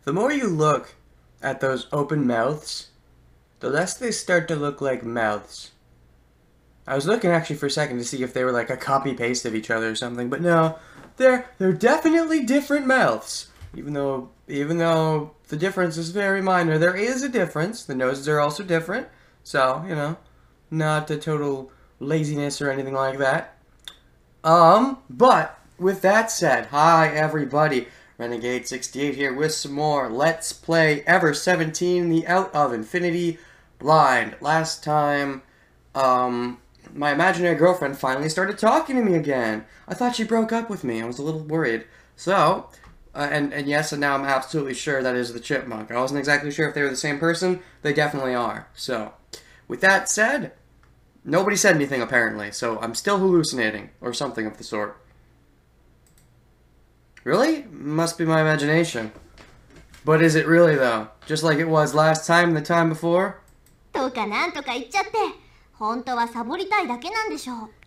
The more you look at those open mouths, the less they start to look like mouths. I was looking actually for a second to see if they were like a copy-paste of each other or something, but no, they're definitely different mouths. Even though the difference is very minor, there is a difference. The noses are also different, so, you know, not a total laziness or anything like that. But with that said, hi everybody, Renegade68 here with some more Let's Play Ever 17, the Out of Infinity Blind. Last time, my imaginary girlfriend finally started talking to me again. I thought she broke up with me. I was a little worried. So, and yes, and now I'm absolutely sure that is the chipmunk. I wasn't exactly sure if they were the same person. They definitely are. So, with that said, nobody said anything apparently, so I'm still hallucinating, or something of the sort. Really? Must be my imagination. But is it really though? Just like it was last time and the time before?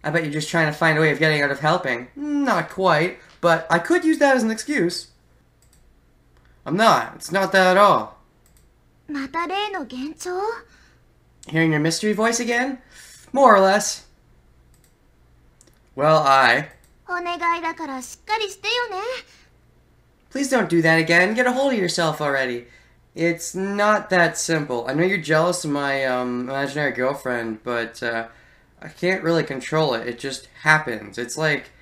I bet you're just trying to find a way of getting out of helping. Not quite, but I could use that as an excuse. I'm not. It's not that at all. Hearing your mystery voice again? More or less. Well, Please don't do that again. Get a hold of yourself already. It's not that simple. I know you're jealous of my imaginary girlfriend, but I can't really control it. It just happens. It's like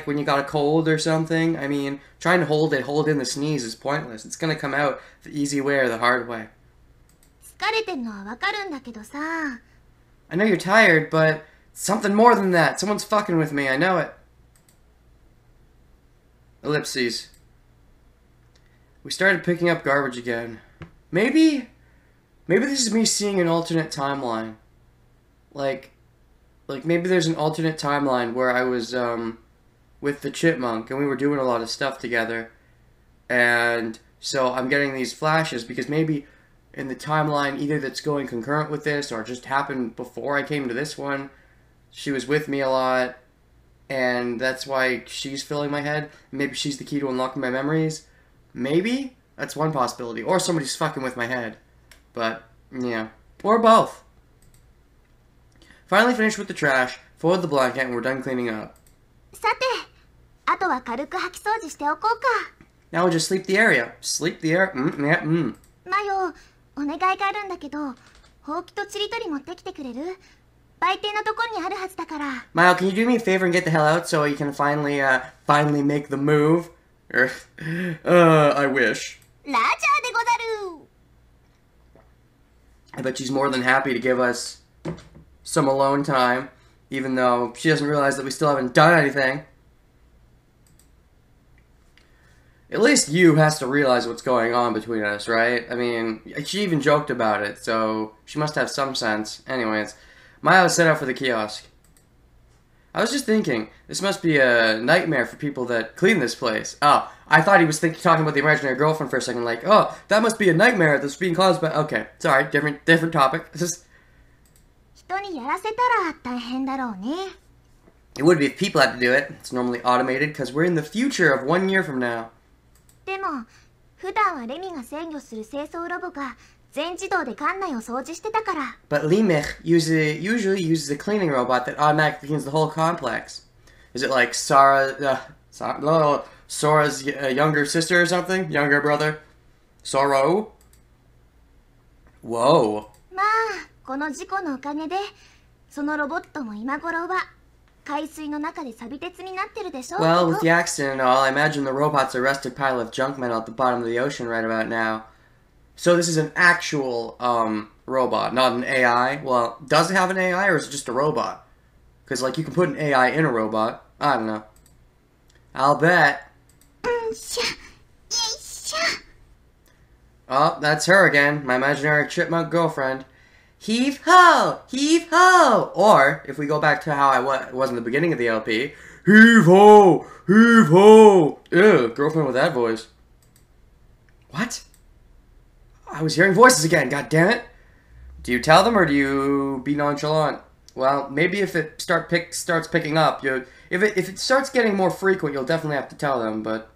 when you got a cold or something. I mean, trying to hold in the sneeze is pointless. It's gonna come out the easy way or the hard way. I know you're tired, but something more than that. Someone's fucking with me. I know it. Ellipses. We started picking up garbage again. Maybe this is me seeing an alternate timeline. Like maybe there's an alternate timeline where I was with the chipmunk and we were doing a lot of stuff together. And so I'm getting these flashes because maybe in the timeline either that's going concurrent with this or just happened before I came to this one, she was with me a lot and that's why she's filling my head. Maybe she's the key to unlocking my memories. Maybe? That's one possibility. Or somebody's fucking with my head. But, yeah. Or both. Finally finished with the trash, folded the blanket, and we're done cleaning up. Now we'll just sleep the area. Sleep the air. Mile, can you do me a favor and get the hell out so you can finally make the move? I wish. I bet she's more than happy to give us some alone time, even though she doesn't realize that we still haven't done anything. At least you has to realize what's going on between us, right? I mean, she even joked about it, so she must have some sense. Anyways, Maya set out for the kiosk. I was just thinking, this must be a nightmare for people that clean this place. Oh, I thought he was talking about the imaginary girlfriend for a second, like, oh, that must be a nightmare that's being caused by... Okay, sorry, different topic. It would be if people had to do it. It's normally automated, because we're in the future of 1 year from now. But Limich usually uses a cleaning robot that automatically cleans the whole complex. Is it like Sora's younger sister or something? Younger brother? Soro? Whoa. Well, with the accident and all, I imagine the robot's a rusted pile of junk metal at the bottom of the ocean right about now. So this is an actual robot, not an AI. Well, does it have an AI or is it just a robot? Because, like, you can put an AI in a robot. I don't know. I'll bet. Oh, that's her again. My imaginary chipmunk girlfriend. Heave ho! Heave ho! Or, if we go back to how I was in the beginning of the LP, heave ho! Heave ho! Ew, girlfriend with that voice. What? I was hearing voices again, god damn it! Do you tell them or do you be nonchalant? Well, maybe if it starts picking up, if it starts getting more frequent, you'll definitely have to tell them, but...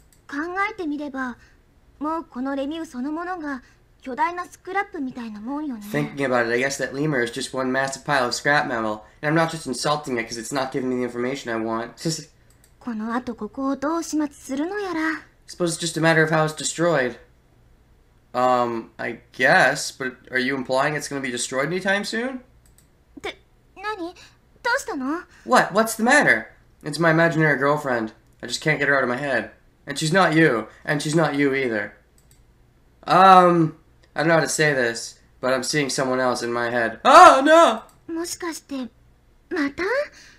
もうこのレミューそのものが巨大なスクラップみたいなもんよね。 Thinking about it, I guess that lemur is just one massive pile of scrap metal. And I'm not just insulting it because it's not giving me the information I want. Just, この後ここをどう始末するのやら。 I suppose it's just a matter of how it's destroyed. I guess, but are you implying it's going to be destroyed anytime soon? って何？どうしたの？ What? What's the matter? It's my imaginary girlfriend. I just can't get her out of my head. And she's not you. And she's not you either. I don't know how to say this, but I'm seeing someone else in my head. Oh, no! もしかしてまた？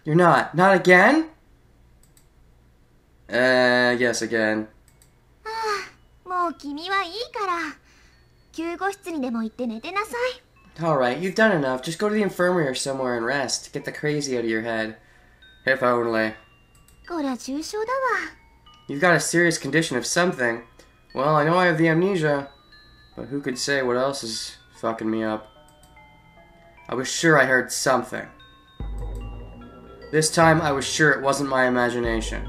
You're not. Not again? Yes, again. もう君はいいから。救護室にでも行って寝てなさい。 Alright, you've done enough. Just go to the infirmary or somewhere and rest. Get the crazy out of your head. If only. こりゃ重症だわ。 You've got a serious condition of something. Well, I know I have the amnesia, but who could say what else is fucking me up? I was sure I heard something. This time, I was sure it wasn't my imagination.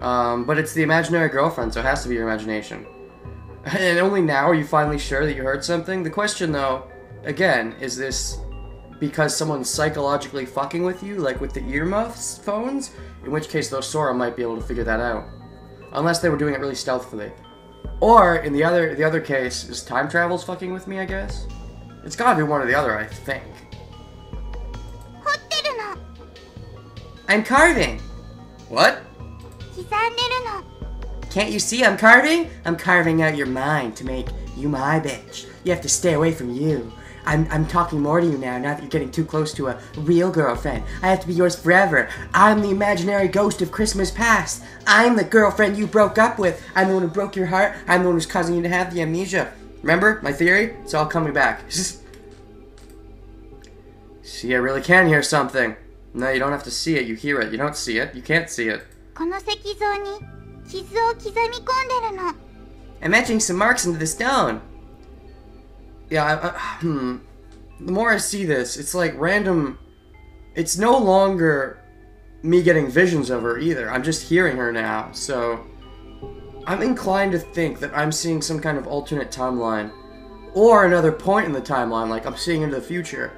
But it's the imaginary girlfriend, so it has to be your imagination. And only now are you finally sure that you heard something? The question, though, again, is this because someone's psychologically fucking with you, like with the earmuffs phones? In which case, though, Sora might be able to figure that out. Unless they were doing it really stealthily. Or, in the other case, is time travel's fucking with me, I guess? It's gotta be one or the other, I think. 掘ってるの。 I'm carving! What? 刻んでるの。 Can't you see I'm carving? I'm carving out your mind to make you my bitch. You have to stay away from you. I'm talking more to you now that you're getting too close to a real girlfriend. I have to be yours forever. I'm the imaginary ghost of Christmas past. I'm the girlfriend you broke up with. I'm the one who broke your heart. I'm the one who's causing you to have the amnesia. Remember my theory? It's all coming back. See, I really can hear something. No, you don't have to see it. You hear it. You don't see it. You can't see it. この石像に傷を刻み込んでるの。 I'm etching some marks into the stone. Yeah, the more I see this, it's like random... It's no longer me getting visions of her either. I'm just hearing her now, so... I'm inclined to think that I'm seeing some kind of alternate timeline. Or another point in the timeline, like I'm seeing into the future.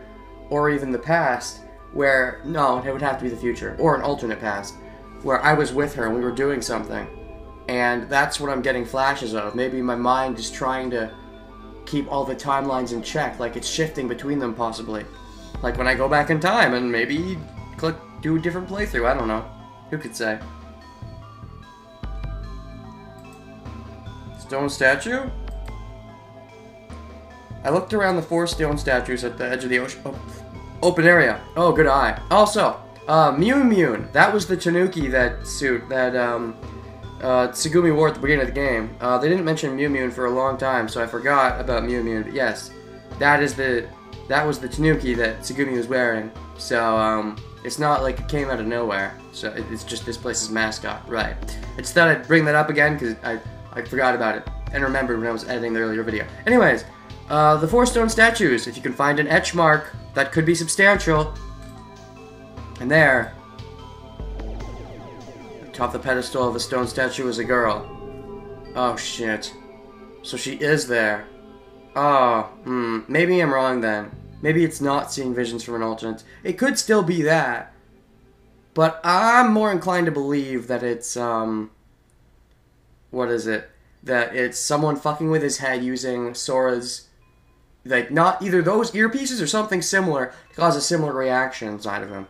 Or even the past, where... No, it would have to be the future. Or an alternate past. Where I was with her and we were doing something. And that's what I'm getting flashes of. Maybe my mind is trying to keep all the timelines in check, like it's shifting between them possibly. Like when I go back in time and maybe do a different playthrough, I don't know. Who could say? Stone statue? I looked around the 4 stone statues at the edge of the open area. Oh, good eye. Also, Mew Mew. That was the Tanuki suit that Tsugumi wore at the beginning of the game. They didn't mention Mew Mew for a long time, so I forgot about Mew Mew. But yes, that was the Tanuki that Tsugumi was wearing. So it's not like it came out of nowhere. So it's just this place's mascot, right? I just thought I'd bring that up again because I forgot about it and remembered when I was editing the earlier video. Anyways, the 4 stone statues. If you can find an etch mark that could be substantial, and there. Atop the pedestal of a stone statue is a girl. Oh shit. So she is there. Oh, maybe I'm wrong then. Maybe it's not seeing visions from an alternate. It could still be that. But I'm more inclined to believe that it's, what is it? That it's someone fucking with his head using Sora's, like, not either those earpieces or something similar to cause a similar reaction inside of him.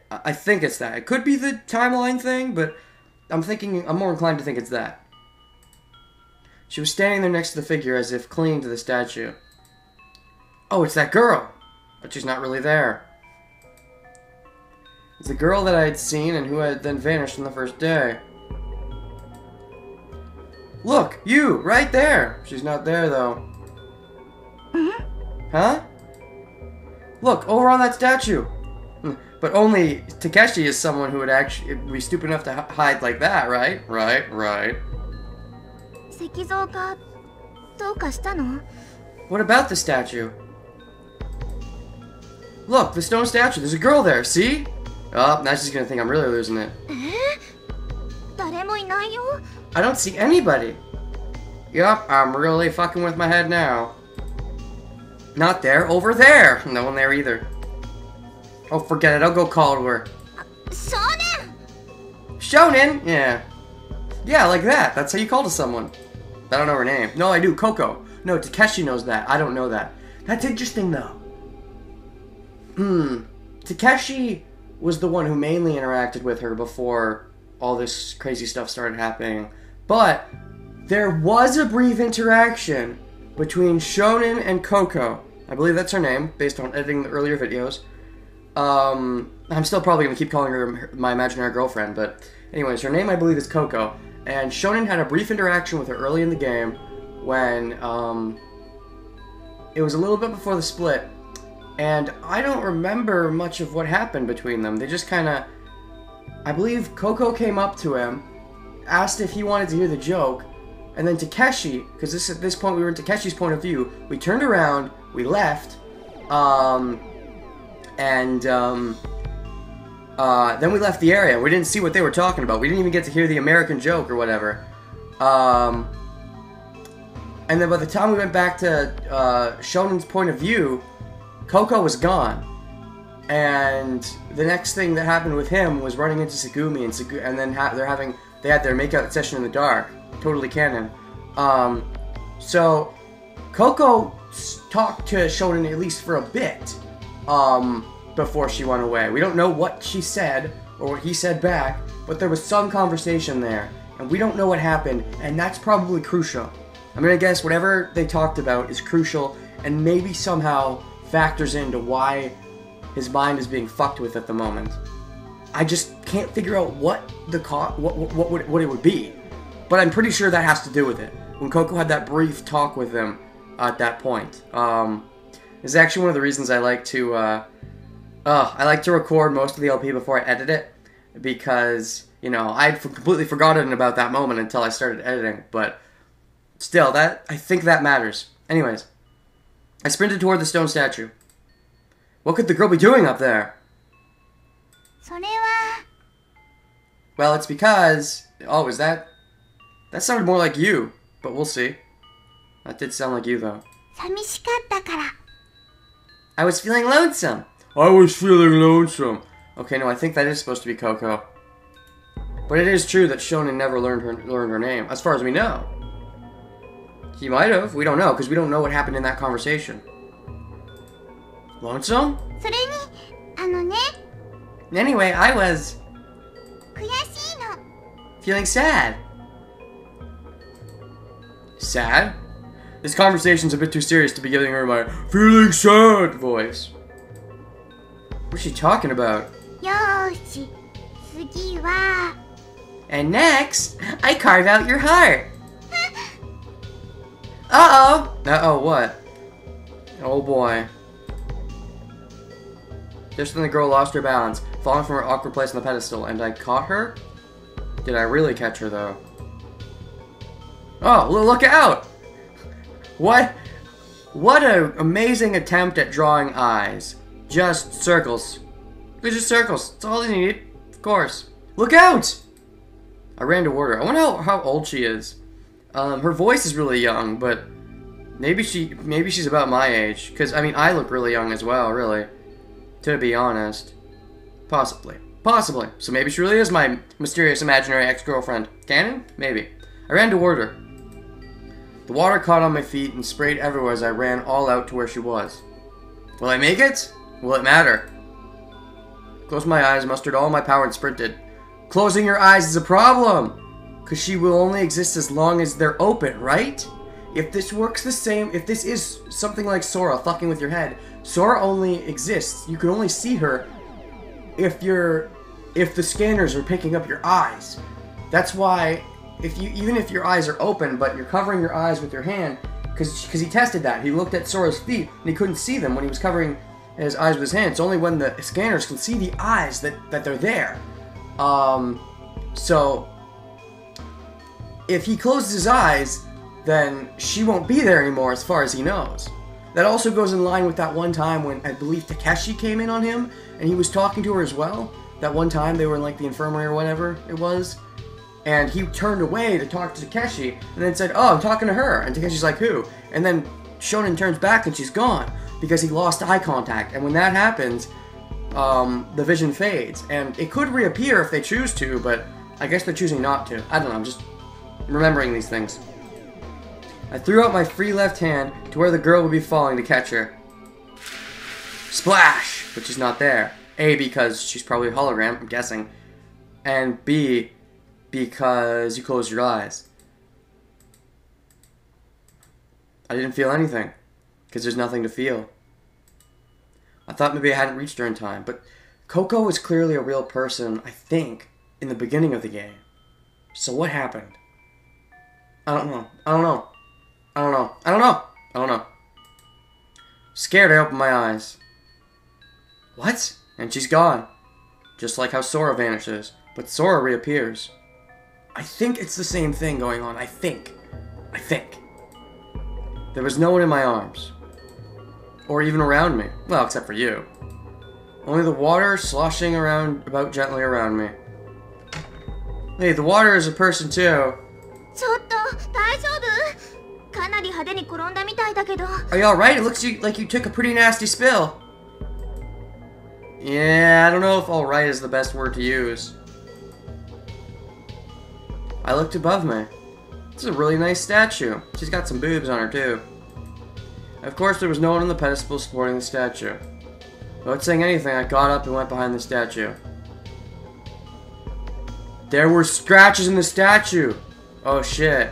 I think it's that. It could be the timeline thing, but I'm more inclined to think it's that. She was standing there next to the figure as if clinging to the statue. Oh, it's that girl! But she's not really there. It's the girl that I had seen and who had then vanished on the first day. Look! You! Right there! She's not there, though. Huh? Look, over on that statue! But only Takeshi is someone who would actually be stupid enough to hide like that, right? Right. 石像がどうかしたの? What about the statue? Look, the stone statue. There's a girl there, see? Oh, now she's gonna think I'm really losing it. 誰もいないよ. I don't see anybody. Yup, I'm really fucking with my head now. Not there, over there! No one there either. Oh, forget it, I'll go call to her. Shonen! Shonen? Yeah. Yeah, like that. That's how you call to someone. I don't know her name. No, I do. Coco. No, Takeshi knows that. I don't know that. That's interesting, though. Takeshi was the one who mainly interacted with her before all this crazy stuff started happening. But there was a brief interaction between Shonen and Coco. I believe that's her name, based on editing the earlier videos. I'm still probably going to keep calling her my imaginary girlfriend, but anyways, her name I believe is Coco. And Shonen had a brief interaction with her early in the game when, it was a little bit before the split. And I don't remember much of what happened between them. They just kind of... I believe Coco came up to him, asked if he wanted to hear the joke, and then Takeshi, because at this point we were in Takeshi's point of view, we turned around, we left, then we left the area. We didn't see what they were talking about. We didn't even get to hear the American joke or whatever. And then by the time we went back to Shonen's point of view, Coco was gone. And the next thing that happened with him was running into Tsugumi, and then they had their makeout session in the dark. Totally canon. So Coco talked to Shonen at least for a bit before she went away. We don't know what she said or what he said back, but there was some conversation there, and we don't know what happened, and that's probably crucial. I'm gonna guess whatever they talked about is crucial and maybe somehow factors into why his mind is being fucked with at the moment. I just can't figure out what it would be, but I'm pretty sure that has to do with it. When Coco had that brief talk with him at that point, is actually one of the reasons I like to record most of the LP before I edit it, because you know I'd completely forgotten about that moment until I started editing, but. Still, I think that matters. Anyways, I sprinted toward the stone statue. What could the girl be doing up there? それは Well, it's because... Oh, is that... That sounded more like you, but we'll see. That did sound like you, though. 寂しかったから I was feeling lonesome. I was feeling lonesome. Okay, no, I think that is supposed to be Coco. But it is true that Shonen never learned her name, as far as we know. He might have. We don't know, because we don't know what happened in that conversation. Lonesome? それにね Anyway, I was 悔しいの feeling sad. Sad? This conversation's a bit too serious to be giving her my feeling sad voice. What's she talking about? よーし次は And next, I carve out your heart. Uh-oh! Uh-oh, what? Oh boy. Just then the girl lost her balance, falling from her awkward place on the pedestal, and I caught her? Did I really catch her, though? Oh, look out! What an amazing attempt at drawing eyes. Just circles. They're just circles. That's all they need. Of course. Look out! I ran toward her. I wonder how old she is. Her voice is really young, but maybe she's about my age. Because, I mean, I look really young as well, really. To be honest. Possibly. Possibly. So maybe she really is my mysterious imaginary ex-girlfriend. Canon? Maybe. I ran toward her. The water caught on my feet and sprayed everywhere as I ran all out to where she was. Will I make it? Will it matter? Closed my eyes, mustered all my power, and sprinted. Closing your eyes is a problem! Because she will only exist as long as they're open, right? If this works the same, if this is something like Sora fucking with your head, Sora only exists. You can only see her if the scanners are picking up your eyes. That's why even if your eyes are open, but you're covering your eyes with your hand, because he tested that. He looked at Sora's feet and he couldn't see them when he was covering his eyes with his hand. It's only when the scanners can see the eyes that they're there. So if he closes his eyes, then she won't be there anymore as far as he knows. That also goes in line with that one time when I believe Takeshi came in on him and he was talking to her as well. That one time they were in like the infirmary or whatever it was. And he turned away to talk to Takeshi, and then said, "Oh, I'm talking to her." And Takeshi's like, "Who?" And then Shonen turns back and she's gone because he lost eye contact. And when that happens, the vision fades. And it could reappear if they choose to, but I guess they're choosing not to. I don't know, I'm just remembering these things. I threw out my free left hand to where the girl would be falling to catch her. Splash! But she's not there. A, because she's probably a hologram, I'm guessing. And B, because you closed your eyes. I didn't feel anything, because there's nothing to feel. I thought maybe I hadn't reached her in time, but Coco is clearly a real person, I think, in the beginning of the game. So what happened? I don't know. I don't know. I don't know. I don't know. I don't know. Scared, I opened my eyes. What? And she's gone. Just like how Sora vanishes. But Sora reappears. I think it's the same thing going on. I think. There was no one in my arms. Or even around me. Well, except for you. Only the water sloshing about gently around me. Hey, the water is a person too. ちょっと大丈夫？かなり派手に転んだみたいだけど。 Are you alright? It looks like you took a pretty nasty spill. Yeah, I don't know if alright is the best word to use. I looked above me. This is a really nice statue. She's got some boobs on her too. Of course, there was no one on the pedestal supporting the statue. Without saying anything, I got up and went behind the statue. There were scratches in the statue! Oh shit.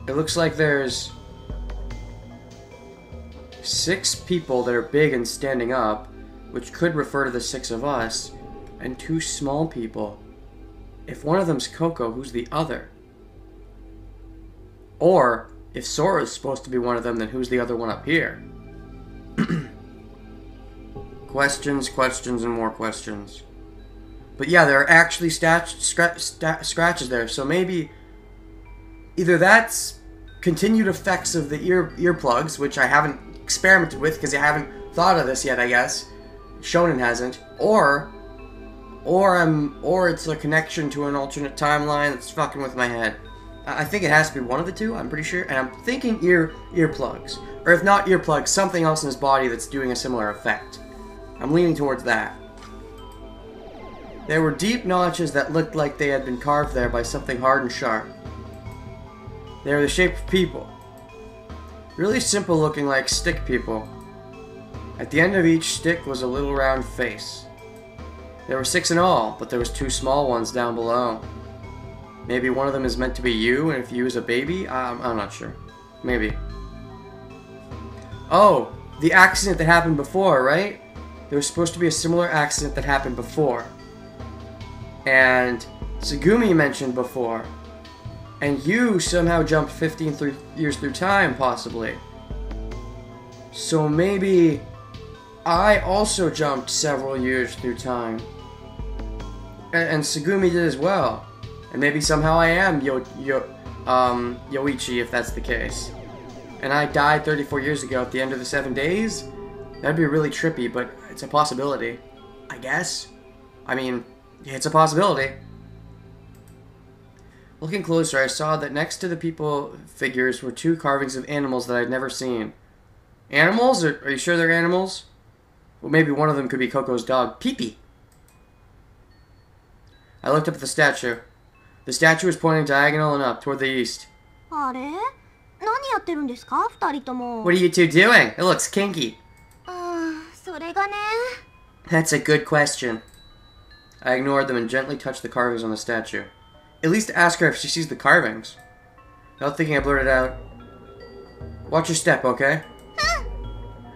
It looks like there's 6 people that are big and standing up, which could refer to the 6 of us, and 2 small people. If one of them's Coco, who's the other? Or, if Sora's supposed to be one of them, then who's the other one up here? Questions, questions, and more questions. But yeah, there are actually scratches there, so maybe either that's continued effects of the earplugs, which I haven't experimented with because I haven't thought of this yet, I guess. Shonen hasn't. Or it's a connection to an alternate timeline that's fucking with my head. I think it has to be one of the two, I'm pretty sure. And I'm thinking earplugs. Or if not earplugs, something else in his body that's doing a similar effect. I'm leaning towards that. There were deep notches that looked like they had been carved there by something hard and sharp. They were the shape of people. Really simple looking, like stick people. At the end of each stick was a little round face. There were 6 in all, but there was 2 small ones down below. Maybe one of them is meant to be you, and if you is a baby? I'm not sure. Maybe. Oh, the accident that happened before, right? There was supposed to be a similar accident that happened before. And Tsugumi mentioned before. And you somehow jumped 15 years through time, possibly. So maybe I also jumped several years through time. And Tsugumi did as well. And maybe somehow I am Yoichi, if that's the case. And I died 34 years ago at the end of the 7 days? That'd be really trippy, but it's a possibility. I guess? I mean, it's a possibility. Looking closer, I saw that next to the people figures were 2 carvings of animals that I'd never seen. Animals? Are you sure they're animals? Well, maybe one of them could be Coco's dog, Pee-Pee. I looked up at the statue. The statue was pointing diagonal and up toward the east. あれ？何やってるんですか？二人とも。 What are you two doing? It looks kinky. それがね。 That's a good question. I ignored them and gently touched the carvings on the statue. At least ask her if she sees the carvings. Without thinking, I blurted out, "Watch your step, okay?"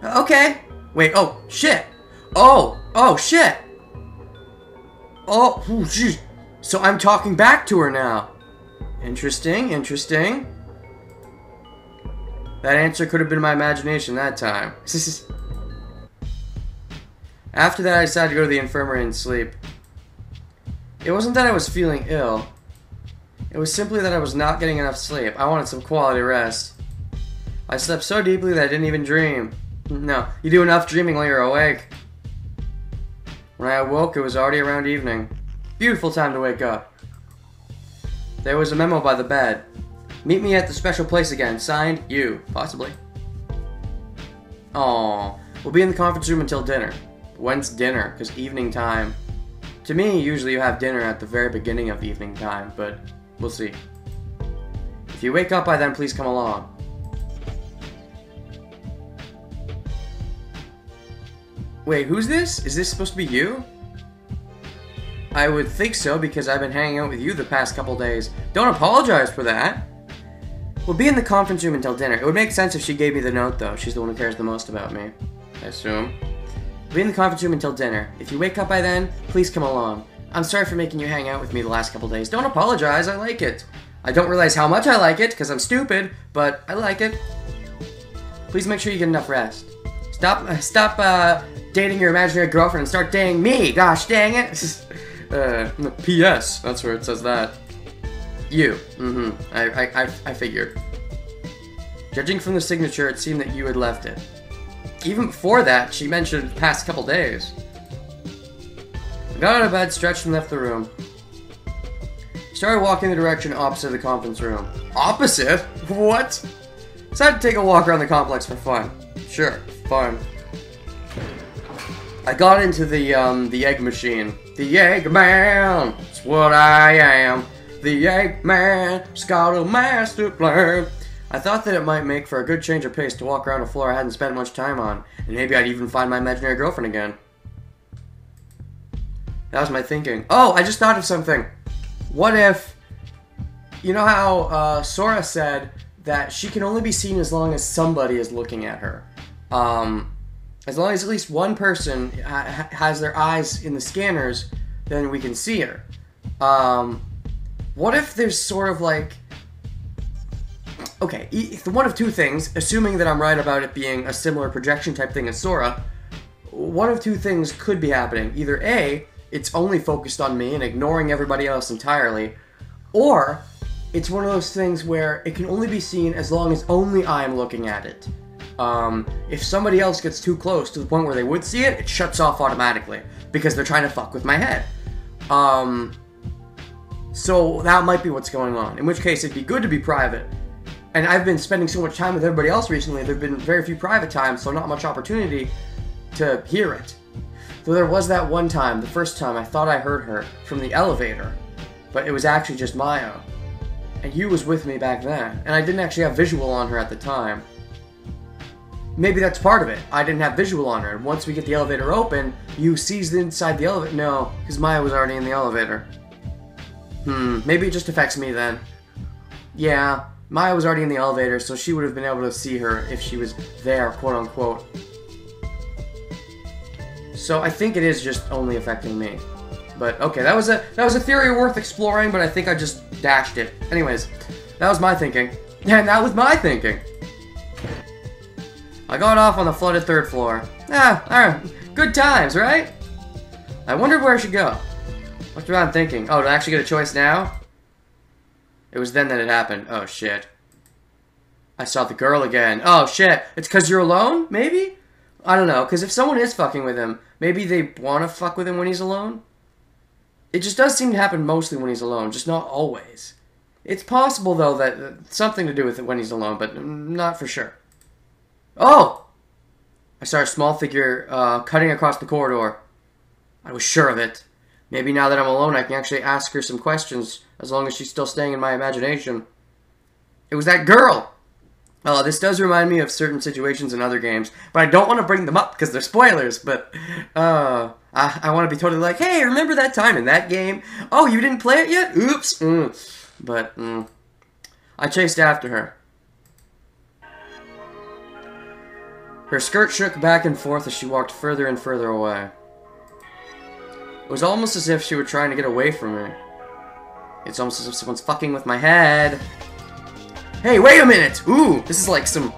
Okay. Wait, oh, shit. Oh, shit. Oh, jeez. So I'm talking back to her now. Interesting, interesting. That answer could have been my imagination that time. After that, I decided to go to the infirmary and sleep. It wasn't that I was feeling ill. It was simply that I was not getting enough sleep. I wanted some quality rest. I slept so deeply that I didn't even dream. No, you do enough dreaming while you're awake. When I awoke, it was already around evening. Beautiful time to wake up. There was a memo by the bed. Meet me at the special place again. Signed, you. Possibly. Aww. We'll be in the conference room until dinner. When's dinner? Because evening time. To me, usually you have dinner at the very beginning of evening time, but we'll see. If you wake up by then, please come along. Wait, who's this? Is this supposed to be you? I would think so, because I've been hanging out with you the past couple days. Don't apologize for that. We'll be in the conference room until dinner. It would make sense if she gave me the note, though. She's the one who cares the most about me, I assume. We'll be in the conference room until dinner. If you wake up by then, please come along. I'm sorry for making you hang out with me the last couple days. Don't apologize, I like it. I don't realize how much I like it, because I'm stupid, but I like it. Please make sure you get enough rest. Stop dating your imaginary girlfriend and start dating me! Gosh dang it! P.S. That's where it says that. You. I figured. Judging from the signature, it seemed that you had left it. Even before that, she mentioned the past couple days. I got out of bed, stretched, and left the room. Started walking in the direction opposite the conference room. Opposite? What? Decided to take a walk around the complex for fun. Sure, fun. I got into the egg machine. The Eggman, that's what I am. The Eggman, just got a master plan. I thought that it might make for a good change of pace to walk around a floor I hadn't spent much time on, and maybe I'd even find my imaginary girlfriend again. That was my thinking. Oh, I just thought of something. What if, you know how Sora said that she can only be seen as long as somebody is looking at her. As long as at least one person has their eyes in the scanners, then we can see her. What if there's sort of like... Okay, one of two things, assuming that I'm right about it being a similar projection type thing as Sora, one of two things could be happening. Either A, it's only focused on me and ignoring everybody else entirely, or it's one of those things where it can only be seen as long as only I'm looking at it. If somebody else gets too close to the point where they would see it, it shuts off automatically, because they're trying to fuck with my head. So that might be what's going on, in which case it'd be good to be private. And I've been spending so much time with everybody else recently, there have been very few private times, so not much opportunity to hear it. Though there was that one time, the first time, I thought I heard her from the elevator, but it was actually just Maya. And you was with me back then, and I didn't actually have visual on her at the time. Maybe that's part of it. I didn't have visual on her, and once we get the elevator open, you sees inside the elevator. No, because Maya was already in the elevator. Maybe it just affects me then. Yeah, Maya was already in the elevator, so she would have been able to see her if she was there, quote unquote. So I think it is just only affecting me. But okay, that was a theory worth exploring, but I think I just dashed it. Anyways, that was my thinking. And that was my thinking. I got off on the flooded third floor. Good times, right? I wondered where I should go. What's around thinking? Oh, do I actually get a choice now? It was then that it happened. Oh, shit. I saw the girl again. Oh, shit. It's because you're alone? Maybe? I don't know, because if someone is fucking with him, maybe they want to fuck with him when he's alone? It just does seem to happen mostly when he's alone, just not always. It's possible, though, that something to do with it when he's alone, but not for sure. Oh! I saw a small figure cutting across the corridor. I was sure of it. Maybe now that I'm alone, I can actually ask her some questions, as long as she's still staying in my imagination. It was that girl! This does remind me of certain situations in other games, but I don't want to bring them up because they're spoilers, but I want to be totally like, hey, remember that time in that game? Oh, you didn't play it yet? Oops. But I chased after her. Her skirt shook back and forth as she walked further and further away. It was almost as if she were trying to get away from me. It's almost as if someone's fucking with my head. Hey, wait a minute! Ooh, this is like some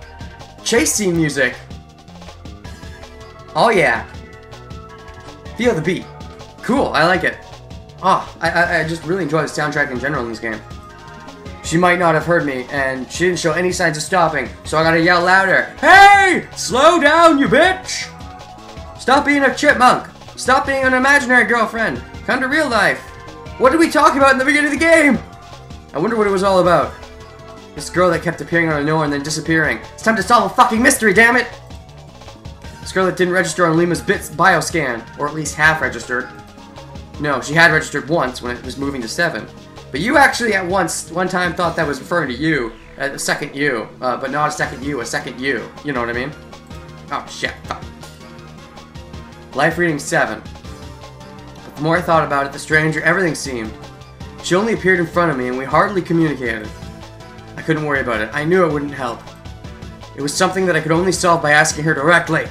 chase scene music. Oh yeah. Feel the beat. Cool, I like it. I just really enjoy the soundtrack in general in this game. She might not have heard me, and she didn't show any signs of stopping, so I gotta yell louder. Hey! Slow down, you bitch! Stop being a chipmunk! Stop being an imaginary girlfriend! Come to real life! What did we talk about in the beginning of the game? I wonder what it was all about. This girl that kept appearing out of nowhere and then disappearing. It's time to solve a fucking mystery, damn it! This girl that didn't register on Lima's Bits bioscan, or at least half registered. No, she had registered once when it was moving to 7. But you actually at one time thought that was referring to you, a second you, but not a second you, a second you. You know what I mean? Oh shit, fuck. Life reading 7. But the more I thought about it, the stranger everything seemed. She only appeared in front of me and we hardly communicated. I couldn't worry about it. I knew it wouldn't help. It was something that I could only solve by asking her directly.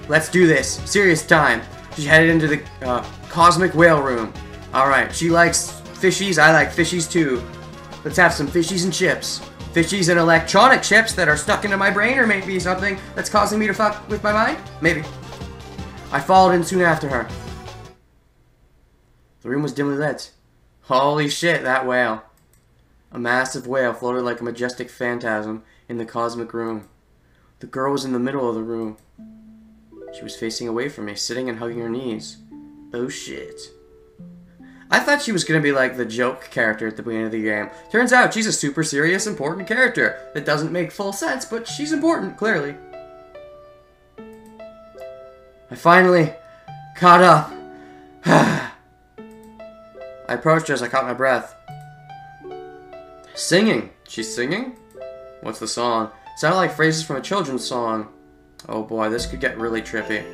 Let's do this. Serious time. She headed into the Cosmic Whale Room. Alright, she likes fishies, I like fishies too. Let's have some fishies and chips. Fishies and electronic chips that are stuck into my brain, or maybe something that's causing me to fuck with my mind? Maybe. I followed in soon after her. The room was dimly lit. Holy shit, that whale. A massive whale floated like a majestic phantasm in the cosmic room. The girl was in the middle of the room. She was facing away from me, sitting and hugging her knees. Oh shit. I thought she was gonna be like the joke character at the beginning of the game. Turns out she's a super serious, important character. That doesn't make full sense, but she's important, clearly. I finally caught up. I approached her as I caught my breath. Singing. She's singing? What's the song? Sounded like phrases from a children's song. Oh boy, this could get really trippy.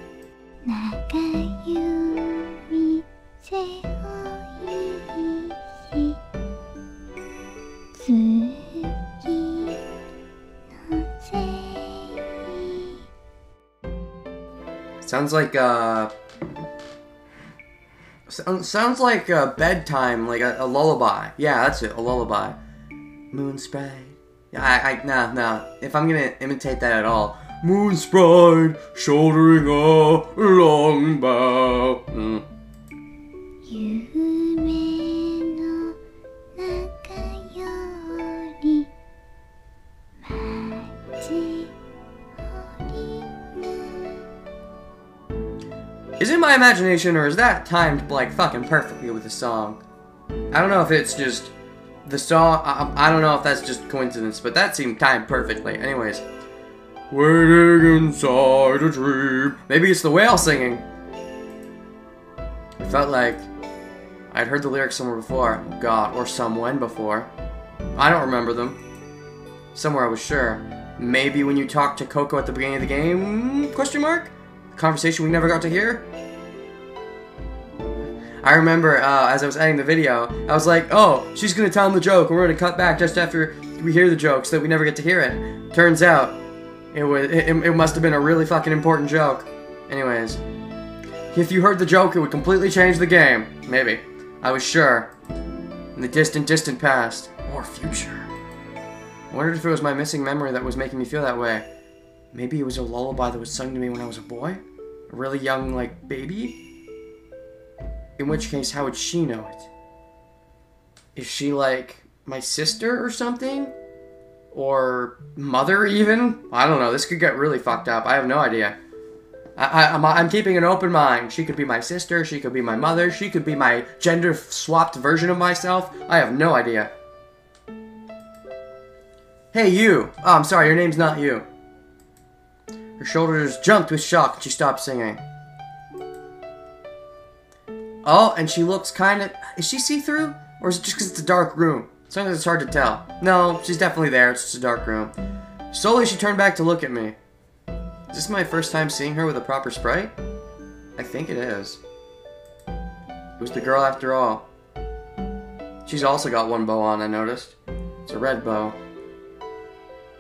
Sounds like bedtime, like a lullaby. Yeah, that's it, a lullaby. Moon sprite. Yeah, nah. If I'm gonna imitate that at all, moon sprite, shouldering a long bow. Is it my imagination, or is that timed like fucking perfectly with the song? I don't know if it's just the song. I don't know if that's just coincidence, but that seemed timed perfectly. Anyways, waiting inside a dream. Maybe it's the whale singing. It felt like I'd heard the lyrics somewhere before. God, or someone before. I don't remember them. Somewhere I was sure. Maybe when you talked to Coco at the beginning of the game? Question mark? Conversation we never got to hear? I remember as I was editing the video, I was like, oh, she's gonna tell him the joke, and we're gonna cut back just after we hear the joke so that we never get to hear it. Turns out, it must have been a really fucking important joke. Anyways, if you heard the joke, it would completely change the game. Maybe. I was sure. In the distant past. Or future. I wondered if it was my missing memory that was making me feel that way. Maybe it was a lullaby that was sung to me when I was a boy? A really young, like, baby? In which case, how would she know it? Is she, like, my sister or something? Or mother, even? I don't know, this could get really fucked up. I have no idea. I'm keeping an open mind. She could be my sister, she could be my mother, she could be my gender-swapped version of myself. I have no idea. Hey, you! Oh, I'm sorry, your name's not you. Her shoulders jumped with shock and she stopped singing. Oh, and she looks kinda... Is she see-through? Or is it just because it's a dark room? Sometimes it's hard to tell. No, she's definitely there, it's just a dark room. Slowly she turned back to look at me. Is this my first time seeing her with a proper sprite? I think it is. It was the girl after all. She's also got one bow on, I noticed. It's a red bow.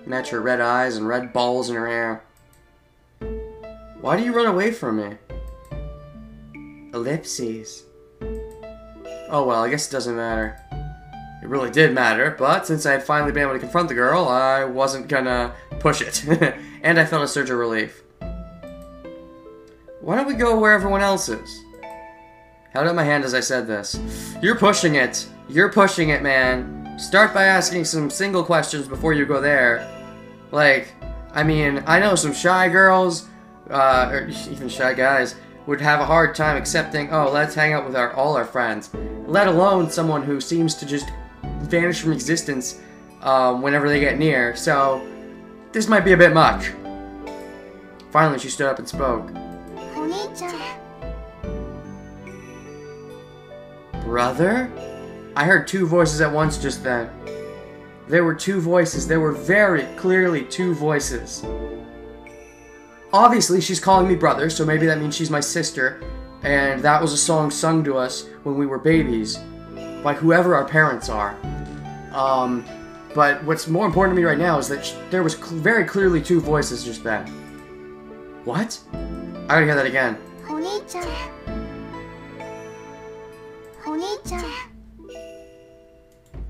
Match her red eyes and red balls in her hair. Why do you run away from me? Ellipses. Oh well, I guess it doesn't matter. It really did matter, but since I had finally been able to confront the girl, I wasn't gonna push it. And I felt a surge of relief. Why don't we go where everyone else is? Held up my hand as I said this. You're pushing it. You're pushing it, man. Start by asking some single questions before you go there. Like, I mean, I know some shy girls, or even shy guys, would have a hard time accepting, oh, let's hang out with all our friends. Let alone someone who seems to just vanish from existence whenever they get near, so this might be a bit much. Finally, she stood up and spoke. お兄ちゃん Brother? I heard two voices at once just then. There were two voices. There were very clearly two voices. Obviously, she's calling me brother, so maybe that means she's my sister, and that was a song sung to us when we were babies by whoever our parents are. But what's more important to me right now is that there was very clearly two voices just then. What? I gotta hear that again. お兄ちゃんお兄ちゃん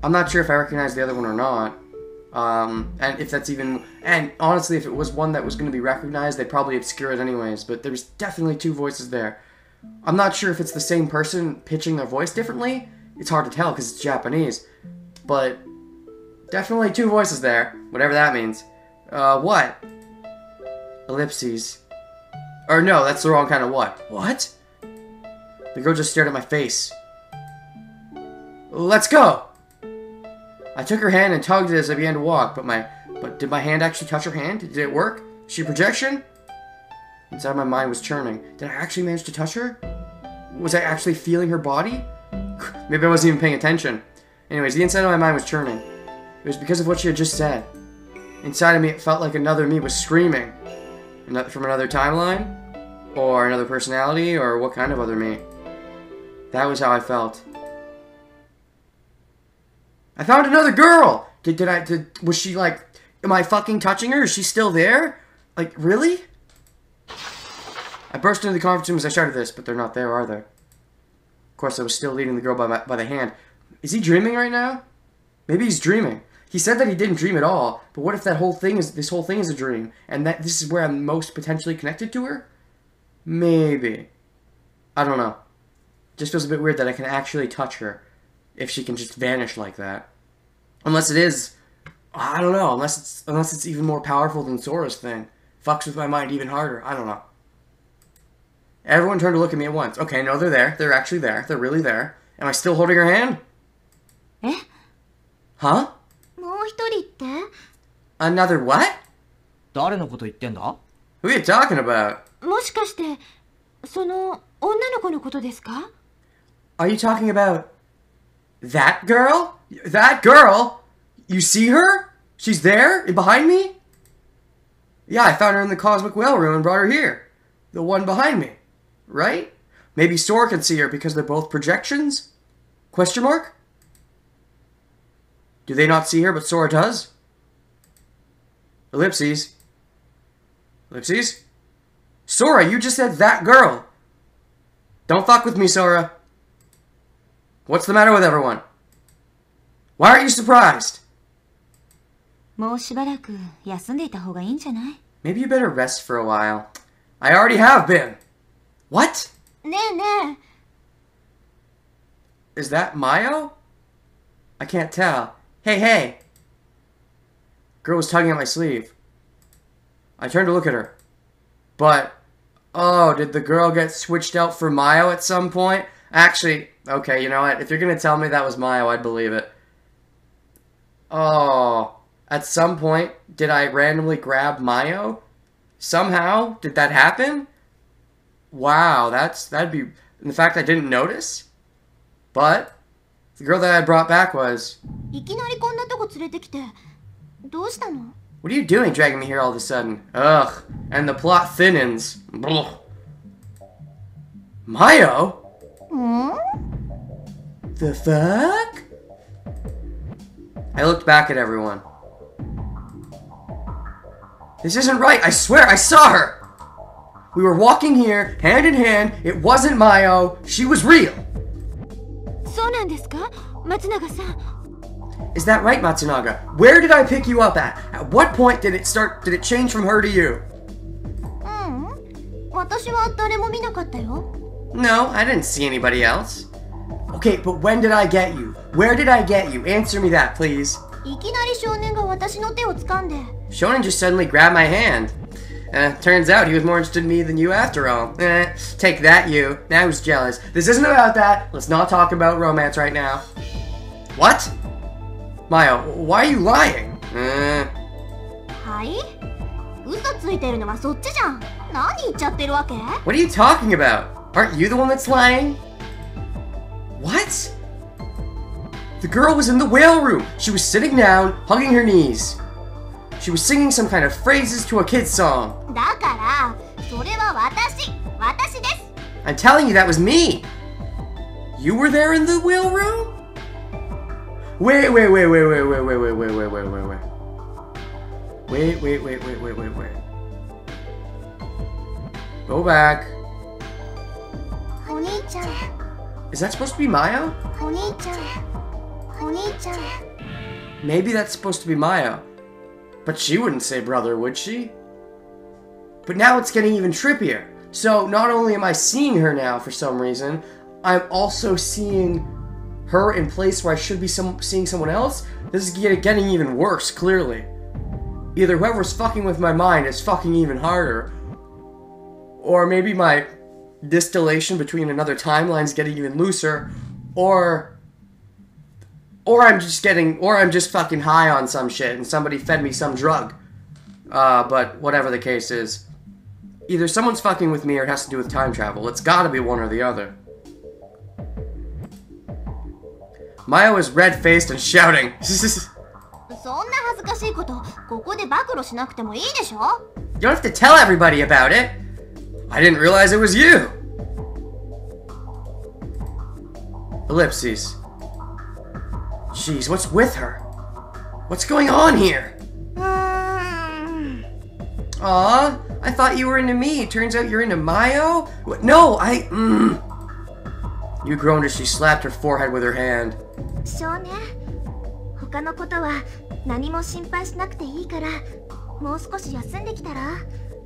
I'm not sure if I recognize the other one or not. And if that's even... And honestly, if it was one that was going to be recognized, they'd probably obscure it anyways. But there's definitely two voices there. I'm not sure if it's the same person pitching their voice differently. It's hard to tell because it's Japanese. But definitely two voices there. Whatever that means. What? Ellipses. Or no, that's the wrong kind of what. What? The girl just stared at my face. Let's go! I took her hand and tugged it as I began to walk, but did my hand actually touch her hand? Did it work? Is she a projection? Inside my mind was churning. Did I actually manage to touch her? Was I actually feeling her body? Maybe I wasn't even paying attention. Anyways, the inside of my mind was churning. It was because of what she had just said. Inside of me, it felt like another me was screaming. From another timeline? Or another personality? Or what kind of other me? That was how I felt. I found another girl! Was she like, am I fucking touching her? Is she still there? Like, really? I burst into the conference room as I started this, but they're not there, are they? Of course, I was still leading the girl by the hand. Is he dreaming right now? Maybe he's dreaming. He said that he didn't dream at all, but what if this whole thing is a dream, and that this is where I'm most potentially connected to her? Maybe. I don't know. Just feels a bit weird that I can actually touch her. If she can just vanish like that. Unless it is, I don't know, unless it's even more powerful than Sora's thing. Fucks with my mind even harder, I don't know. Everyone turned to look at me at once. Okay, no, they're there. They're actually there. They're really there. Am I still holding her hand? Eh? Huh? もう一人って Another what? 誰のこと言ってんだ? Who are you talking about? もしかしてその女の子のことですか Are you talking about that girl? That girl? You see her? She's there? Behind me? Yeah, I found her in the Cosmic Whale Room and brought her here. The one behind me. Right? Maybe Sora can see her because they're both projections? Question mark? Do they not see her but Sora does? Ellipses. Ellipses? Sora, you just said that girl. Don't fuck with me, Sora. What's the matter with everyone? Why aren't you surprised? もうしばらく休んでいた方がいいんじゃない Maybe you better rest for a while. I already have been. What? ねえね Is that Mayo? I can't tell. Hey, hey. Girl was tugging at my sleeve. I turned to look at her. But, oh, did the girl get switched out for Mayo at some point? Actually, okay, you know what? If you're gonna tell me that was Mayo, I'd believe it. Oh, at some point, did I randomly grab Mayo? Somehow? Did that happen? Wow, that'd be... In fact, I didn't notice. But, the girl that I brought back was... えいきなりこんなとこ連れてきてどうしたの What are you doing dragging me here all of a sudden? Ugh, and the plot thinnens. Blah. Mayo? ん The fuck? I looked back at everyone. This isn't right, I swear, I saw her! We were walking here, hand in hand, it wasn't Mayo, she was real! そうなんですか松永さん Is that right, Matsunaga? Where did I pick you up at? At what point did it change from her to you? 私は誰も見なかったよ No, I didn't see anybody else. Okay, but when did I get you? Where did I get you? Answer me that, please. いきなり少年が私の手を掴んで Shonen just suddenly grabbed my hand. Turns out he was more interested in me than you after all. Take that, you. Now he's jealous. This isn't about that. Let's not talk about romance right now. What? Maya, why are you lying? はい？嘘ついてるのはそっちじゃん。何言っちゃってるわけ？ What are you talking about? Aren't you the one that's lying? What? The girl was in the whale room. She was sitting down, hugging her knees. She was singing some kind of phrases to a kid's song. だから、それは私です。 I'm telling you that was me. You were there in the whale room? Wait. Go back. お兄ちゃん、 Is that supposed to be Maya? お兄ちゃん。 Maybe that's supposed to be Maya. But she wouldn't say brother, would she? But now it's getting even trippier. So not only am I seeing her now for some reason, I'm also seeing her in place where I should be seeing someone else. This is getting even worse, clearly. Either whoever's fucking with my mind is fucking even harder, or maybe my distillation between another timeline's getting even looser, or I'm just fucking high on some shit and somebody fed me some drug. But whatever the case is, either someone's fucking with me or it has to do with time travel. It's gotta be one or the other. Maya was red-faced and shouting. そんな恥ずかしいことここで暴露しなくてもいいでしょ？ You don't have to tell everybody about it. I didn't realize it was you. Ellipses. Jeez, what's with her? What's going on here? Aw, I thought you were into me. Turns out you're into Mayo? What? No, You groaned as she slapped her forehead with her hand. そうね。他のことは何も心配しなくていいから、もう少し休んできたら？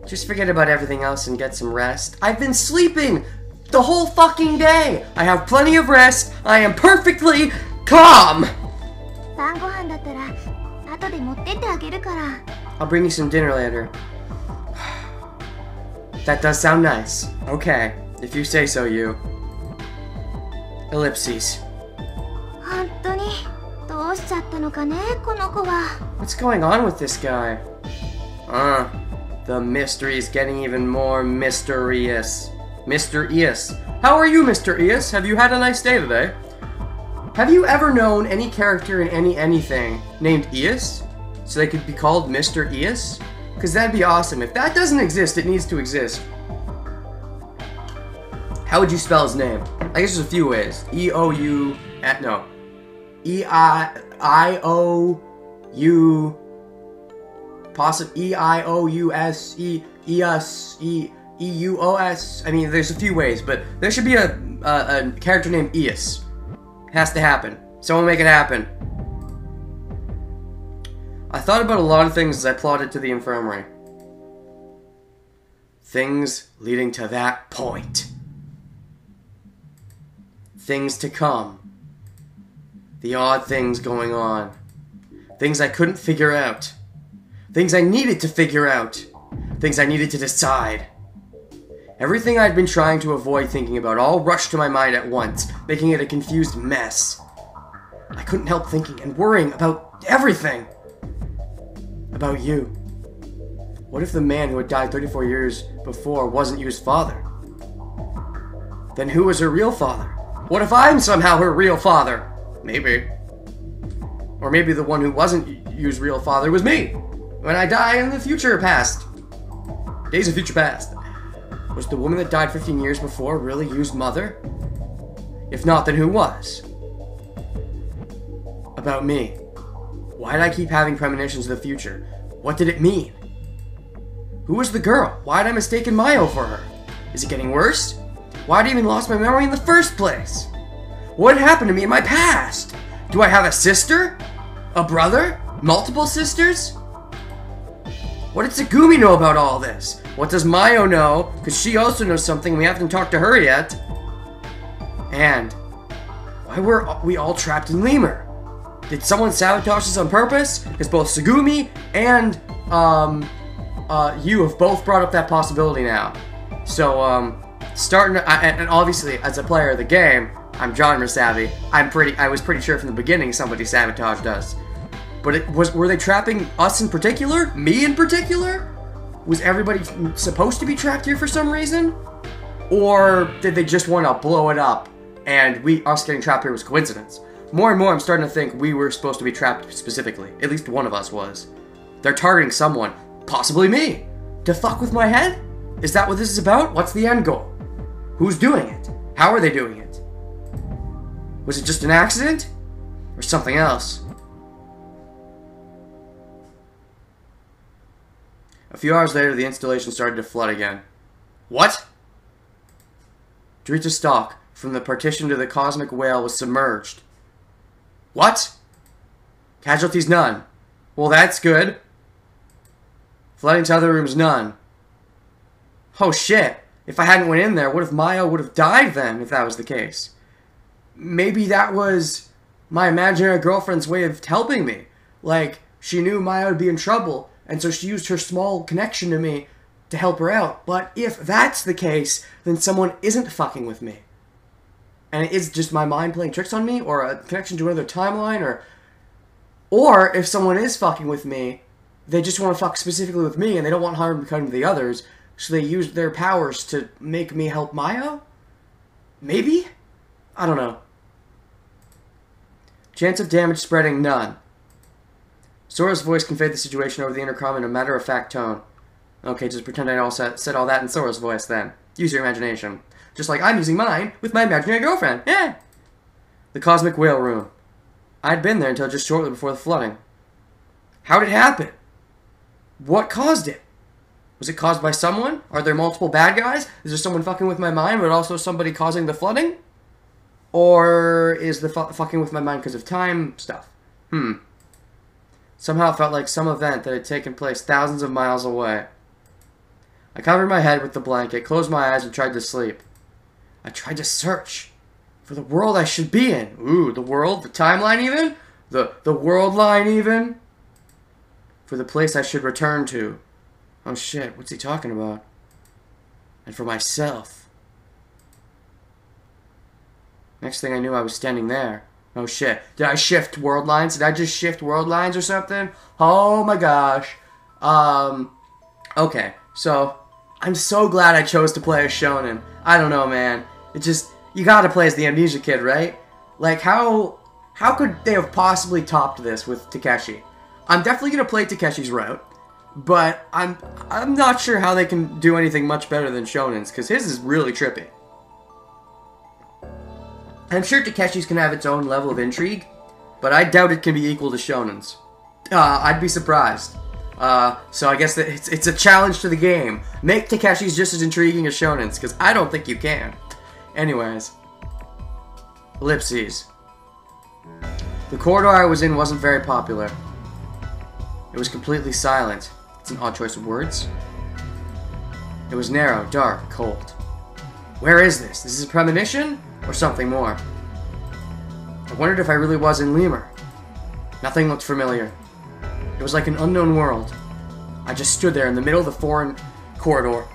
Just forget about everything else and get some rest. I've been sleeping the whole fucking day. I have plenty of rest. I am perfectly calm. 晩ご飯だったら後で持ってってあげるから。 I'll bring you some dinner later. That does sound nice. Okay, if you say so, you. Ellipses. 本当にどうしちゃったのかね、この子は。 What's going on with this guy? The mystery is getting even more mysterious. Mr. Ius. How are you, Mr. Ius? Have you had a nice day today? Have you ever known any character in anything named Ius? So they could be called Mr. Ius? Because that'd be awesome. If that doesn't exist, it needs to exist. How would you spell his name? I guess there's a few ways. E-O-U... No. E-I-O-U... Possibly E-I-O-U-S... E-U-O-S... I mean, there's a few ways, but there should be a character named Ius. Has to happen. Someone make it happen. I thought about a lot of things as I plodded to the infirmary. Things leading to that point. Things to come. The odd things going on. Things I couldn't figure out. Things I needed to figure out. Things I needed to decide. Everything I'd been trying to avoid thinking about all rushed to my mind at once, making it a confused mess. I couldn't help thinking and worrying about everything. About you. What if the man who had died 34 years before wasn't Yu's father? Then who was her real father? What if I'm somehow her real father? Maybe. Or maybe the one who wasn't Yu's real father was me. When I die in the future past. Days of future past. Was the woman that died 15 years before really Yu's mother? If not, then who was? About me. Why did I keep having premonitions of the future? What did it mean? Who was the girl? Why had I mistaken Mayo for her? Is it getting worse? Why had I even lost my memory in the first place? What happened to me in my past? Do I have a sister? A brother? Multiple sisters? What did Tsugumi know about all this? What does Mayo know? Because she also knows something and we haven't talked to her yet. And why were we all trapped in Lemur? Did someone sabotage us on purpose? Because both Tsugumi and you have both brought up that possibility now. So and obviously as a player of the game, I'm John Mersavi. I was pretty sure from the beginning somebody sabotaged us. But were they trapping us in particular? Me in particular? Was everybody supposed to be trapped here for some reason? Or did they just want to blow it up and us getting trapped here was coincidence? More and more I'm starting to think we were supposed to be trapped specifically. At least one of us was. They're targeting someone. Possibly me. To fuck with my head? Is that what this is about? What's the end goal? Who's doing it? How are they doing it? Was it just an accident? Or something else? A few hours later, the installation started to flood again. What? To reach a stock from the partition to the cosmic whale was submerged. What? Casualties none. Well, that's good. Flooding to other rooms none. Oh shit. If I hadn't went in there, what if Maya would have died then, if that was the case? Maybe that was my imaginary girlfriend's way of helping me. Like, she knew Maya would be in trouble, and so she used her small connection to me to help her out. But if that's the case, then someone isn't fucking with me. And it is just my mind playing tricks on me, or a connection to another timeline, or if someone is fucking with me, they just want to fuck specifically with me, and they don't want harm to come to the others, so they use their powers to make me help Maya? Maybe? I don't know. Chance of damage spreading, none. Sora's voice conveyed the situation over the intercom in a matter-of-fact tone. Okay, just pretend I all said all that in Sora's voice then. Use your imagination. Just like I'm using mine with my imaginary girlfriend. Yeah! The Cosmic Whale Room. I'd been there until just shortly before the flooding. How did it happen? What caused it? Was it caused by someone? Are there multiple bad guys? Is there someone fucking with my mind, but also somebody causing the flooding? Or is the fucking with my mind because of time stuff? Somehow it felt like some event that had taken place thousands of miles away. I covered my head with the blanket, closed my eyes, and tried to sleep. I tried to search for the world I should be in. Ooh, the world? The timeline even? The world line even? For the place I should return to. Oh shit, what's he talking about? And for myself. Next thing I knew, I was standing there. Oh shit. Did I shift world lines? Did I just shift world lines or something? Oh my gosh. Okay. So, I'm so glad I chose to play as Shonen. I don't know, man. It just, you gotta play as the Amnesia Kid, right? Like, how could they have possibly topped this with Takeshi? I'm definitely gonna play Takeshi's route, but I'm not sure how they can do anything much better than Shonen's, because his is really trippy. I'm sure Takeshi's can have its own level of intrigue, but I doubt it can be equal to Shonen's. I'd be surprised. So I guess that it's a challenge to the game. Make Takeshi's just as intriguing as Shonen's, because I don't think you can. Anyways. Ellipses. The corridor I was in wasn't very popular. It was completely silent. It's an odd choice of words. It was narrow, dark, cold. Where is this? Is this a premonition? Or something more? I wondered if I really was in Lemur. Nothing looked familiar. It was like an unknown world. I just stood there in the middle of the foreign corridor.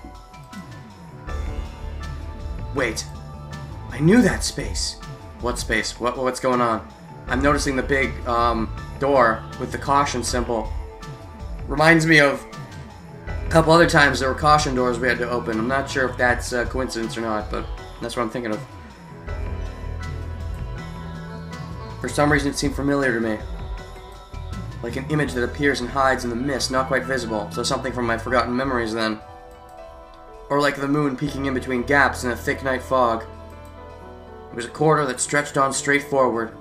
Wait. I knew that space. What space? What's going on? I'm noticing the big, door with the caution symbol. Reminds me of a couple other times there were caution doors we had to open. I'm not sure if that's a coincidence or not, but that's what I'm thinking of. For some reason it seemed familiar to me. Like an image that appears and hides in the mist, not quite visible. So something from my forgotten memories then. Or like the moon peeking in between gaps in a thick night fog. It was a corridor that stretched on straight forward.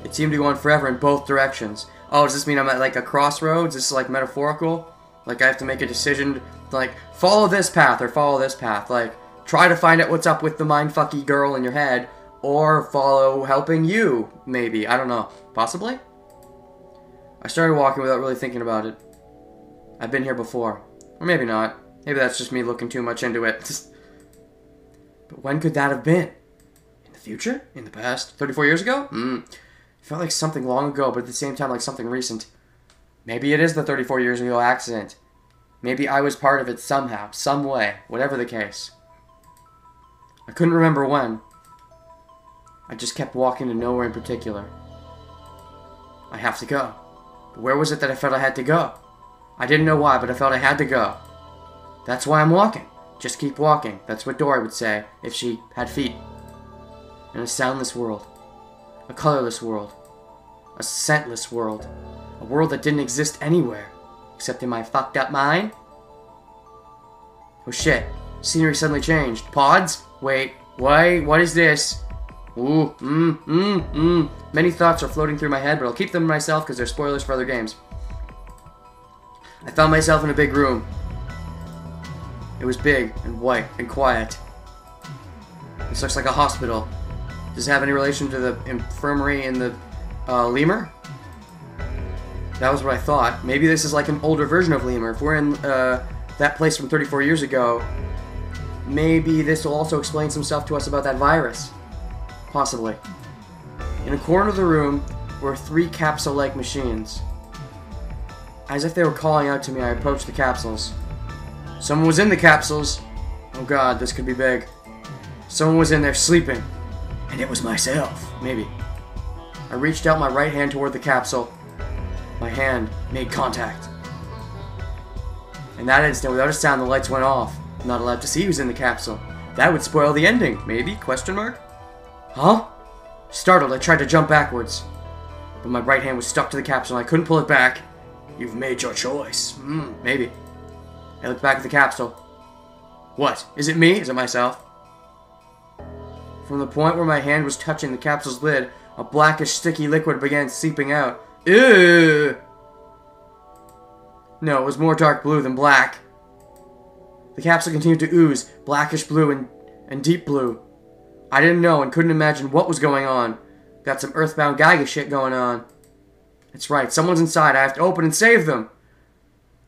It seemed to go on forever in both directions. Oh, does this mean I'm at like a crossroads? This is like metaphorical? Like I have to make a decision to, like, follow this path or follow this path. Like, try to find out what's up with the mindfucky girl in your head. Or follow helping you, maybe. I don't know. Possibly? I started walking without really thinking about it. I've been here before. Or maybe not. Maybe that's just me looking too much into it. But when could that have been? In the future? In the past? 34 years ago? It felt like something long ago, but at the same time like something recent. Maybe it is the 34 years ago accident. Maybe I was part of it somehow, some way, whatever the case. I couldn't remember when. I just kept walking to nowhere in particular. I have to go. But where was it that I felt I had to go? I didn't know why, but I felt I had to go. That's why I'm walking. Just keep walking. That's what Dory would say if she had feet. In a soundless world. A colorless world. A scentless world. A world that didn't exist anywhere. Except in my fucked up mind. Oh shit. Scenery suddenly changed. Pods? Wait. What is this? Ooh. Many thoughts are floating through my head, but I'll keep them to myself because they're spoilers for other games. I found myself in a big room. It was big and white and quiet. This looks like a hospital. Does it have any relation to the infirmary in the lemur? That was what I thought. Maybe this is like an older version of lemur. If we're in that place from 34 years ago, maybe this will also explain some stuff to us about that virus. Possibly. In a corner of the room were 3 capsule-like machines. As if they were calling out to me, I approached the capsules. Someone was in the capsules. Oh god, this could be big. Someone was in there sleeping. And it was myself. Maybe. I reached out my right hand toward the capsule. My hand made contact. In that instant, without a sound, the lights went off. I'm not allowed to see who's in the capsule. That would spoil the ending. Maybe? Question mark? Huh? Startled, I tried to jump backwards. But my right hand was stuck to the capsule and I couldn't pull it back. You've made your choice. Maybe. I looked back at the capsule. What? Is it me? Is it myself? From the point where my hand was touching the capsule's lid, a blackish, sticky liquid began seeping out. Ew! No, it was more dark blue than black. The capsule continued to ooze, blackish blue and deep blue. I didn't know and couldn't imagine what was going on. Got some Earthbound Geiger shit going on. That's right, someone's inside. I have to open and save them.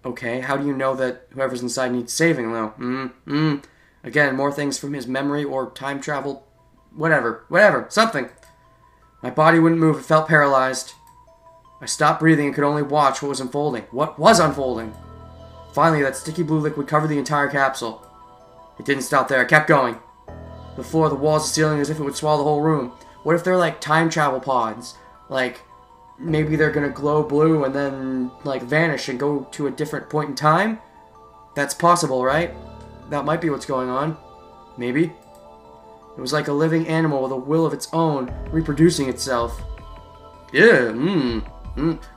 Okay, how do you know that whoever's inside needs saving, though? Again, more things from his memory or time travel. Whatever, something. My body wouldn't move, it felt paralyzed. I stopped breathing and could only watch what was unfolding. What was unfolding? Finally, that sticky blue liquid covered the entire capsule. It didn't stop there, it kept going. The floor, the walls, the ceiling, as if it would swallow the whole room. What if they're like time travel pods? Like, maybe they're gonna glow blue and then, like, vanish and go to a different point in time? That's possible, right? That might be what's going on. Maybe. It was like a living animal with a will of its own, reproducing itself. Yeah,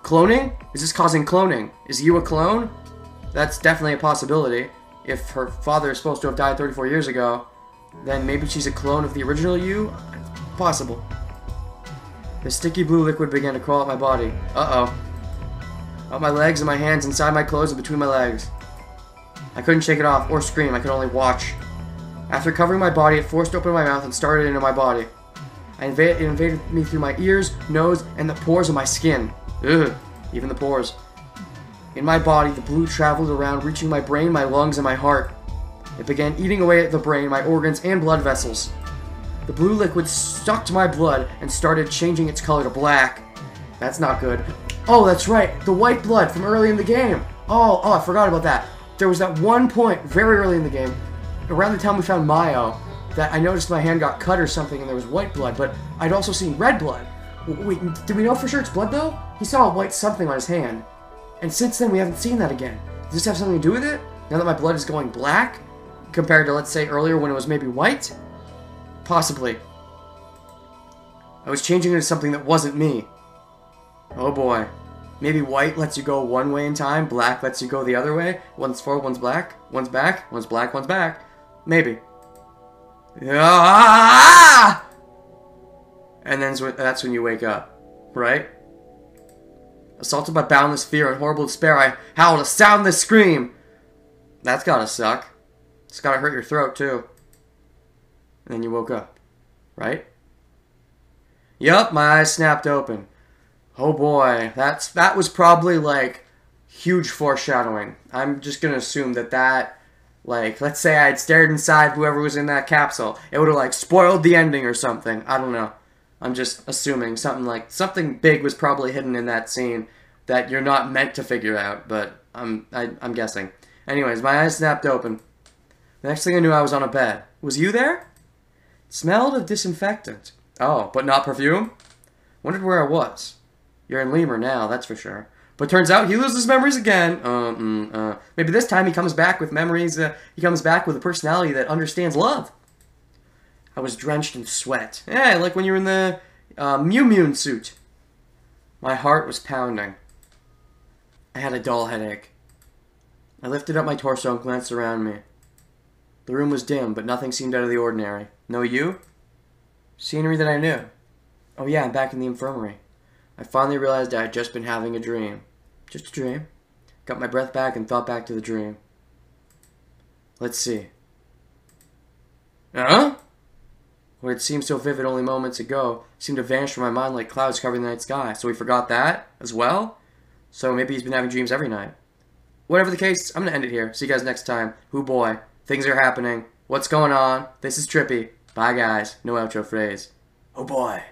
Cloning? Is this causing cloning? Is you a clone? That's definitely a possibility. If her father is supposed to have died 34 years ago, then maybe she's a clone of the original you? Possible. The sticky blue liquid began to crawl up my body. Uh-oh. Up my legs and my hands, inside my clothes and between my legs. I couldn't shake it off or scream, I could only watch. After covering my body, it forced open my mouth and started into my body. It invaded me through my ears, nose, and the pores of my skin. Ugh, even the pores. In my body, the blue traveled around, reaching my brain, my lungs, and my heart. It began eating away at the brain, my organs, and blood vessels. The blue liquid stuck to my blood and started changing its color to black. That's not good. Oh, that's right, the white blood from early in the game. Oh, I forgot about that. There was that one point very early in the game, around the time we found Mayo, that I noticed my hand got cut or something and there was white blood, but I'd also seen red blood. Wait, do we know for sure it's blood though? He saw a white something on his hand. And since then we haven't seen that again. Does this have something to do with it? Now that my blood is going black? Compared to, let's say, earlier when it was maybe white? Possibly. I was changing into something that wasn't me. Oh boy. Maybe white lets you go one way in time, black lets you go the other way. One's forward, one's black, one's back, one's black, one's back. Maybe. Ah! And then that's when you wake up, right? Assaulted by boundless fear and horrible despair, I howled a soundless scream. That's gotta suck. It's gotta hurt your throat, too. And then you woke up, right? Yup, my eyes snapped open. Oh boy, that was probably, like, huge foreshadowing. I'm just gonna assume that, like, let's say I had stared inside whoever was in that capsule. It would've, like, spoiled the ending or something. I don't know. I'm just assuming something big was probably hidden in that scene that you're not meant to figure out, but I'm guessing. Anyways, my eyes snapped open. The next thing I knew, I was on a bed. Was you there? It smelled of disinfectant. Oh, but not perfume? Wondered where I was. You're in Lemur now, that's for sure. But turns out he loses memories again. Maybe this time he comes back with memories. He comes back with a personality that understands love. I was drenched in sweat. Yeah, like when you're in the Mew Mew suit. My heart was pounding. I had a dull headache. I lifted up my torso and glanced around me. The room was dim, but nothing seemed out of the ordinary. No you? Scenery that I knew. Oh yeah, I'm back in the infirmary. I finally realized I had just been having a dream. Just a dream. Got my breath back and thought back to the dream. Let's see. Huh? What had seemed so vivid only moments ago seemed to vanish from my mind like clouds covering the night sky. So we forgot that as well? So maybe he's been having dreams every night. Whatever the case, I'm going to end it here. See you guys next time. Hoo boy. Things are happening. What's going on? This is Trippy. Bye guys. No outro phrase. Oh boy.